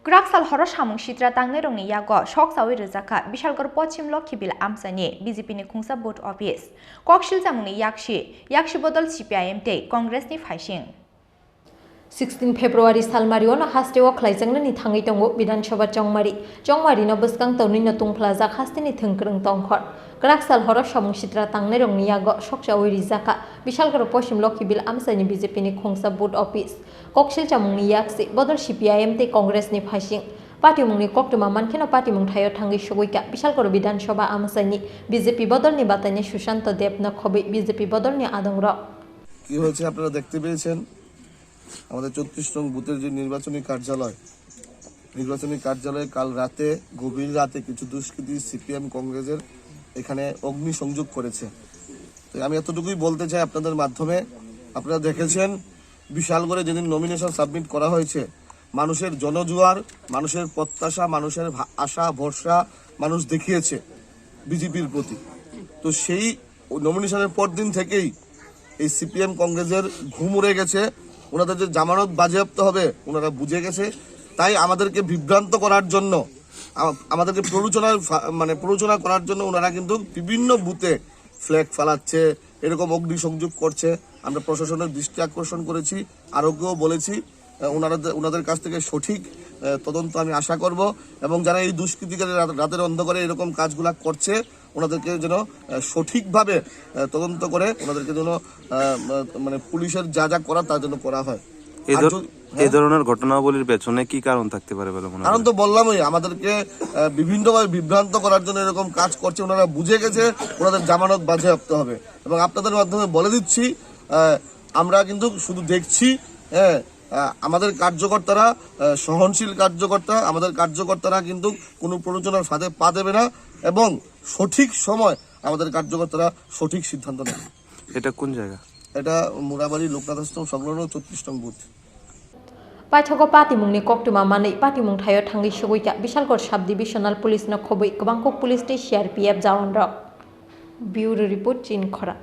Graksal horo samung sitra tangne rongni yago shok sawi rizaka Bishalgarh Pochim Lokhibil Amsani BJP ni khungsa board office kokshil jamungni yakshi bodol CPIM tei Congress ni phaising 16 February salmari ono hasteo khlaijangna ni thangai tongo Bidhan Sabha Chongmari no buskang tawni no tungphlajak hastini thengkrung tongkhor Graksal horo samung sitra tangne rongni yago shok sawi rizaka Bishalgarh Pochim Lokhibil Amsani BJP ni khungsa board office kokshil jamungni yakshi bodol CPIM tei Congress ni phaising Party mungni koktuma mankheno party mung thayo thangi sugoika Bishalgarh Bidhan Sabha Amsani BJP bodol ni batani Sushant Dev no khobi BJP bodol ni adongra কি হয়েছে আপনারা দেখতে পেয়েছেন আমাদের 34 নং বুথের যে নির্বাচনী কার্যালয়ে কাল রাতে গভীর রাতে কিছু দুষ্কৃতী সিপিএম কংগ্রেসের এখানে অগ্নি সংযোগ করেছে তো আমি এতটুকুই বলতে চাই আপনাদের মাধ্যমে আপনারা দেখেছেন বিশালগড়ে যেদিন নমিনেশন সাবমিট করা হয়েছে মানুষের জনজোয়ার মানুষের প্রত্যাশা মানুষের আশা ভরসা মানুষ দেখিয়েছে বিজেপির প্রতি তো সেই নমিনেশনের পর দিন থেকেই এই সিপিএম কংগ্রেসের ঘুম উড়ে গেছে ওনাদের যে জামানত বাজেয়াপ্ত হবে ওনারা বুঝে গেছে তাই আমাদেরকে বিভ্রান্ত করার জন্য আমাদেরকে প্ররোচনা করার জন্য ওনারা কিন্তু বিভিন্ন বুথে ফ্ল্যাগ ফালাচ্ছে এরকম অগ্নিসংযোগ করছে আমরা প্রশাসনের দৃষ্টি আকর্ষণ করেছি আরোগ্যও বলেছি ওনাদের কাছ থেকে সঠিক তদন্ত আমি আশা করব এবং যারা এই দুষ্কৃতিকারী রাতের অন্ধকারে এরকম কাজগুলা করছে ওনাদেরকে যেন সঠিকভাবে তদন্ত করে ওনাদেরকে যেন পুলিশের যা যা করা তার জন্য করা হয় এই ধরনের ঘটনাবলীর পেছনে কি কারণ থাকতে পারে বলে মনে হয়? কারণ তো বললামই আমাদেরকে বিভিন্নভাবে বিভ্রান্ত করার জন্য এরকম কাজ করছে ওনারা বুঝে গেছে ওনাদের জামানত বাজেয়াপ্ত হবে এবং আপনাদের মাধ্যমে বলে দিচ্ছি আমরা কিন্তু শুধু দেখছি আমাদের কার্যকর্তারা সহনশীল কার্যকর্তা আমাদের কার্যকর্তারা কিন্তু কোনো প্ররোচনার ফাঁদে পা দেবে না এবং সঠিক সময় আমাদের কার্যকর্তারা সঠিক সিদ্ধান্ত নেবে। এটা কোন জায়গা? এটা মুরাবাড়ি লোকনাথ আশ্রম সংলগ্ন 34 নং booth Paithago party mungni koktuma manei party mung thayo thangi sugoika Bishalgarh sub divisional police no khoboi Kabangkok police station CRPF jawan rok Bureau report Chin Khora